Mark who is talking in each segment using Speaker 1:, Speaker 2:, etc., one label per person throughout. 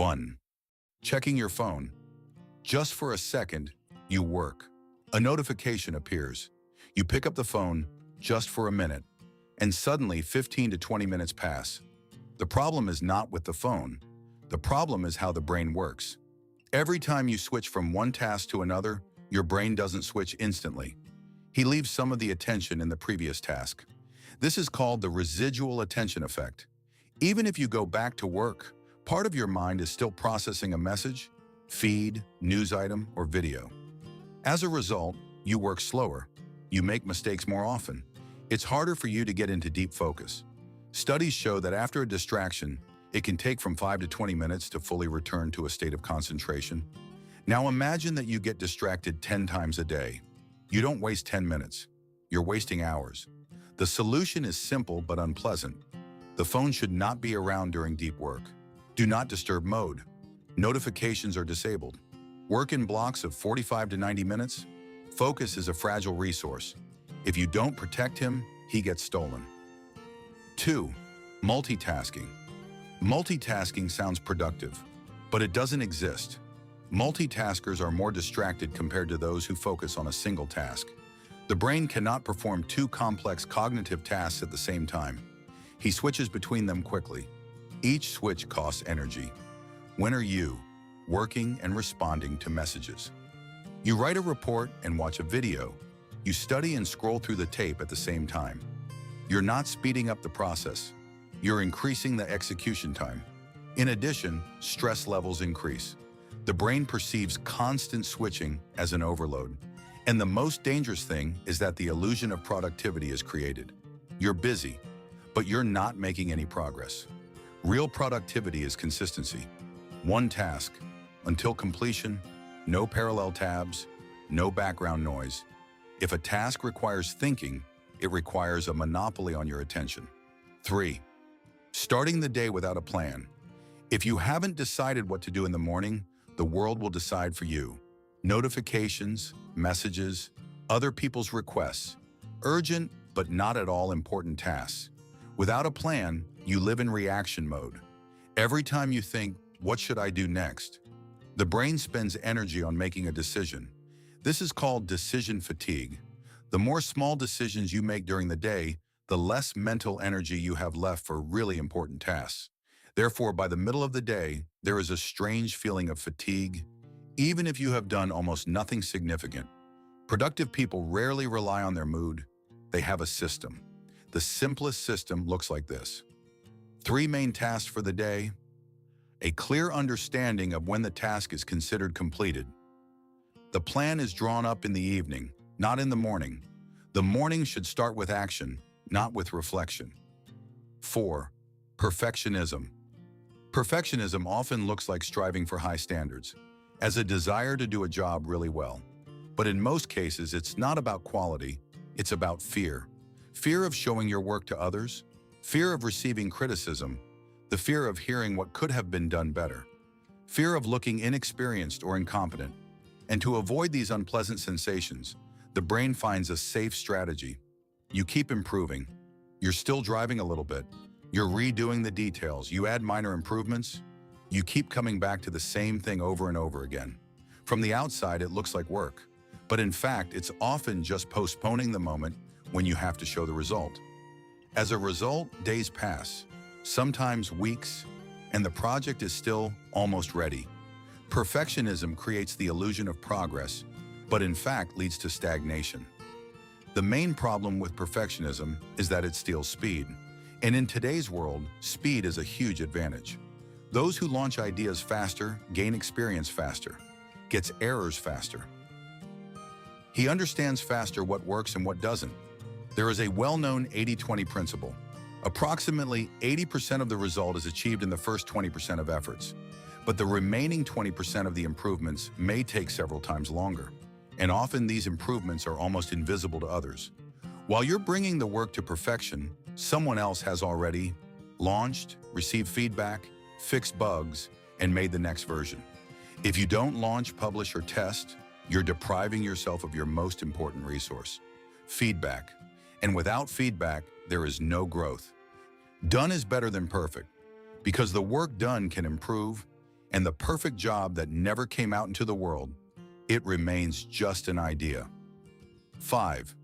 Speaker 1: 1. Checking your phone. Just for a second, you work. A notification appears. You pick up the phone just for a minute, and suddenly 15 to 20 minutes pass. The problem is not with the phone. The problem is how the brain works. Every time you switch from one task to another, your brain doesn't switch instantly. He leaves some of the attention in the previous task. This is called the residual attention effect. Even if you go back to work, part of your mind is still processing a message, feed, news item, or video. As a result, you work slower. You make mistakes more often. It's harder for you to get into deep focus. Studies show that after a distraction, it can take from 5 to 20 minutes to fully return to a state of concentration. Now imagine that you get distracted 10 times a day. You don't waste 10 minutes. You're wasting hours. The solution is simple but unpleasant. The phone should not be around during deep work. Do not disturb mode. Notifications are disabled. Work in blocks of 45 to 90 minutes. Focus is a fragile resource. If you don't protect him, he gets stolen. 2. Multitasking. Multitasking sounds productive, but it doesn't exist. Multitaskers are more distracted compared to those who focus on a single task. The brain cannot perform two complex cognitive tasks at the same time. He switches between them quickly. Each switch costs energy. When are you working and responding to messages? You write a report and watch a video. You study and scroll through the tape at the same time. You're not speeding up the process. You're increasing the execution time. In addition, stress levels increase. The brain perceives constant switching as an overload. And the most dangerous thing is that the illusion of productivity is created. You're busy, but you're not making any progress. Real productivity is consistency. One task, until completion, no parallel tabs, no background noise. If a task requires thinking, it requires a monopoly on your attention. 3. Starting the day without a plan. If you haven't decided what to do in the morning, the world will decide for you. Notifications, messages, other people's requests, urgent but not at all important tasks. Without a plan, you live in reaction mode. Every time you think, what should I do next? The brain spends energy on making a decision. This is called decision fatigue. The more small decisions you make during the day, the less mental energy you have left for really important tasks. Therefore, by the middle of the day, there is a strange feeling of fatigue, even if you have done almost nothing significant. Productive people rarely rely on their mood. They have a system. The simplest system looks like this. 3 main tasks for the day. A clear understanding of when the task is considered completed. The plan is drawn up in the evening, not in the morning. The morning should start with action, not with reflection. 4. Perfectionism. Perfectionism often looks like striving for high standards, as a desire to do a job really well. But in most cases, it's not about quality, it's about fear. Fear of showing your work to others, fear of receiving criticism, the fear of hearing what could have been done better, fear of looking inexperienced or incompetent. And to avoid these unpleasant sensations, the brain finds a safe strategy. You keep improving. You're still driving a little bit. You're redoing the details. You add minor improvements. You keep coming back to the same thing over and over again. From the outside, it looks like work. But in fact, it's often just postponing the moment when you have to show the result. As a result, days pass, sometimes weeks, and the project is still almost ready. Perfectionism creates the illusion of progress, but in fact leads to stagnation. The main problem with perfectionism is that it steals speed. And in today's world, speed is a huge advantage. Those who launch ideas faster gain experience faster, gets errors faster. He understands faster what works and what doesn't. There is a well-known 80-20 principle. Approximately 80% of the result is achieved in the first 20% of efforts, but the remaining 20% of the improvements may take several times longer, and often these improvements are almost invisible to others. While you're bringing the work to perfection, someone else has already launched, received feedback, fixed bugs, and made the next version. If you don't launch, publish, or test, you're depriving yourself of your most important resource, feedback. And without feedback, there is no growth. Done is better than perfect, because the work done can improve, and the perfect job that never came out into the world, it remains just an idea. 5.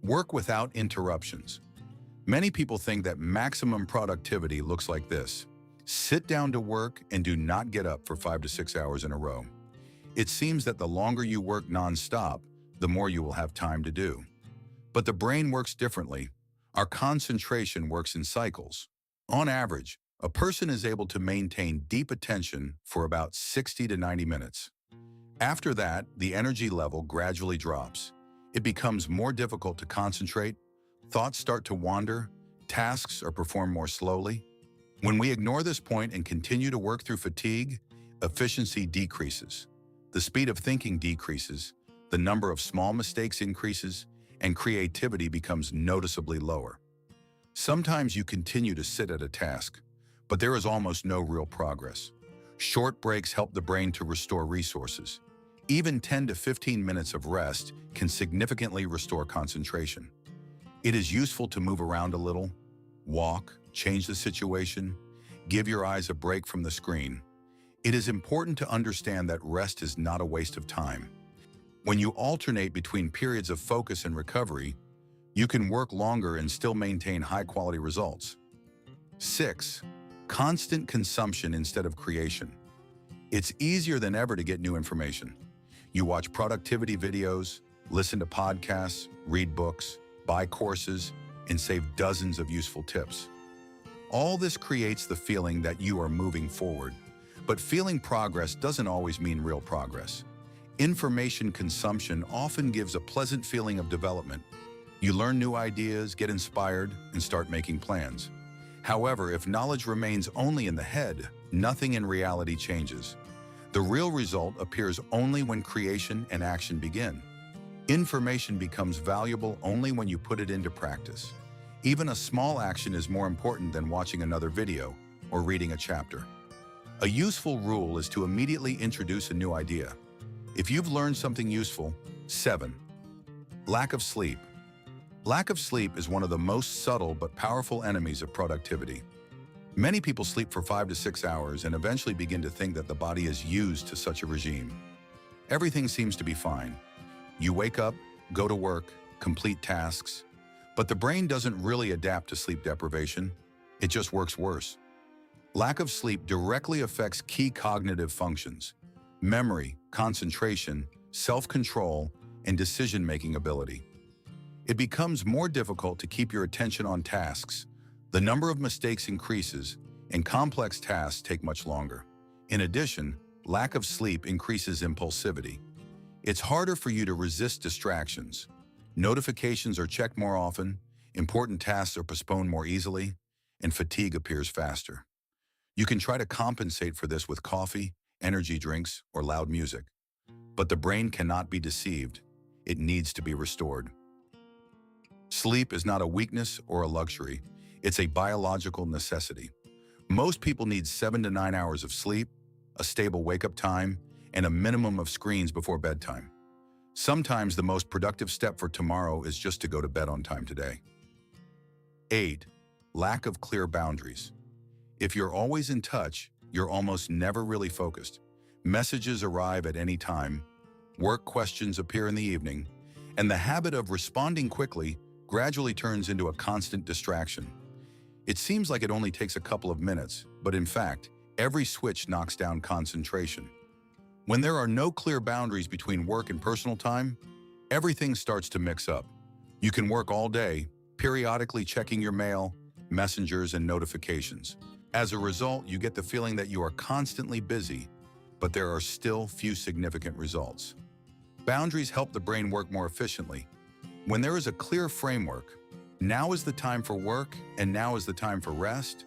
Speaker 1: Work without interruptions. Many people think that maximum productivity looks like this. Sit down to work and do not get up for 5 to 6 hours in a row. It seems that the longer you work non-stop, the more you will have time to do. But the brain works differently. Our concentration works in cycles. On average, a person is able to maintain deep attention for about 60 to 90 minutes. After that, the energy level gradually drops. It becomes more difficult to concentrate, thoughts start to wander, tasks are performed more slowly. When we ignore this point and continue to work through fatigue, efficiency decreases. The speed of thinking decreases, the number of small mistakes increases, and creativity becomes noticeably lower. Sometimes you continue to sit at a task, but there is almost no real progress. Short breaks help the brain to restore resources. Even 10 to 15 minutes of rest can significantly restore concentration. It is useful to move around a little, walk, change the situation, give your eyes a break from the screen. It is important to understand that rest is not a waste of time. When you alternate between periods of focus and recovery, you can work longer and still maintain high-quality results. 6. Constant consumption instead of creation. It's easier than ever to get new information. You watch productivity videos, listen to podcasts, read books, buy courses, and save dozens of useful tips. All this creates the feeling that you are moving forward, but feeling progress doesn't always mean real progress. Information consumption often gives a pleasant feeling of development. You learn new ideas, get inspired, and start making plans. However, if knowledge remains only in the head, nothing in reality changes. The real result appears only when creation and action begin. Information becomes valuable only when you put it into practice. Even a small action is more important than watching another video or reading a chapter. A useful rule is to immediately introduce a new idea. If you've learned something useful. 7. Lack of sleep. Lack of sleep is one of the most subtle but powerful enemies of productivity. Many people sleep for 5 to 6 hours and eventually begin to think that the body is used to such a regime. Everything seems to be fine. You wake up, go to work, complete tasks, but the brain doesn't really adapt to sleep deprivation. It just works worse. Lack of sleep directly affects key cognitive functions: memory, concentration, self-control, and decision-making ability. It becomes more difficult to keep your attention on tasks. The number of mistakes increases, and complex tasks take much longer. In addition, lack of sleep increases impulsivity. It's harder for you to resist distractions. Notifications are checked more often, important tasks are postponed more easily, and fatigue appears faster. You can try to compensate for this with coffee, energy drinks, or loud music. But the brain cannot be deceived. It needs to be restored. Sleep is not a weakness or a luxury. It's a biological necessity. Most people need 7 to 9 hours of sleep, a stable wake-up time, and a minimum of screens before bedtime. Sometimes the most productive step for tomorrow is just to go to bed on time today. 8. Lack of clear boundaries. If you're always in touch, you're almost never really focused. Messages arrive at any time, work questions appear in the evening, and the habit of responding quickly gradually turns into a constant distraction. It seems like it only takes a couple of minutes, but in fact, every switch knocks down concentration. When there are no clear boundaries between work and personal time, everything starts to mix up. You can work all day, periodically checking your mail, messengers, and notifications. As a result, you get the feeling that you are constantly busy, but there are still few significant results. Boundaries help the brain work more efficiently. When there is a clear framework, now is the time for work and now is the time for rest,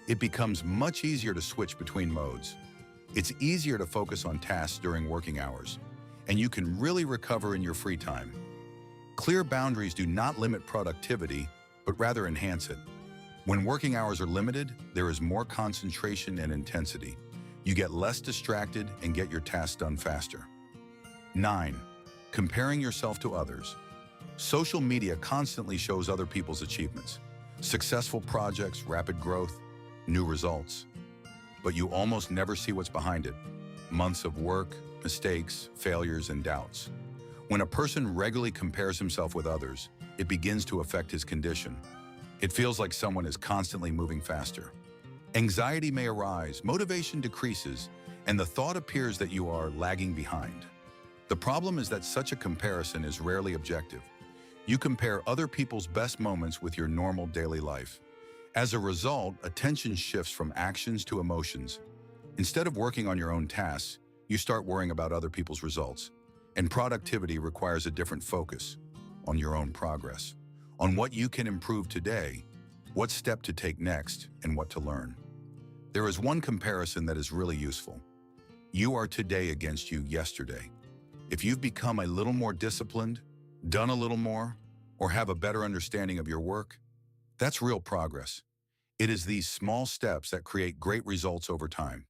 Speaker 1: it becomes much easier to switch between modes. It's easier to focus on tasks during working hours, and you can really recover in your free time. Clear boundaries do not limit productivity, but rather enhance it. When working hours are limited, there is more concentration and intensity. You get less distracted and get your tasks done faster. 9. Comparing yourself to others. Social media constantly shows other people's achievements, successful projects, rapid growth, new results. but you almost never see what's behind it. Months of work, mistakes, failures, and doubts. When a person regularly compares himself with others, it begins to affect his condition. It feels like someone is constantly moving faster. Anxiety may arise, motivation decreases, and the thought appears that you are lagging behind. The problem is that such a comparison is rarely objective. You compare other people's best moments with your normal daily life. As a result, attention shifts from actions to emotions. Instead of working on your own tasks, you start worrying about other people's results. And productivity requires a different focus on your own progress, on what you can improve today, what step to take next, and what to learn. There is one comparison that is really useful. You are today against you yesterday. If you've become a little more disciplined, done a little more, or have a better understanding of your work, that's real progress. It is these small steps that create great results over time.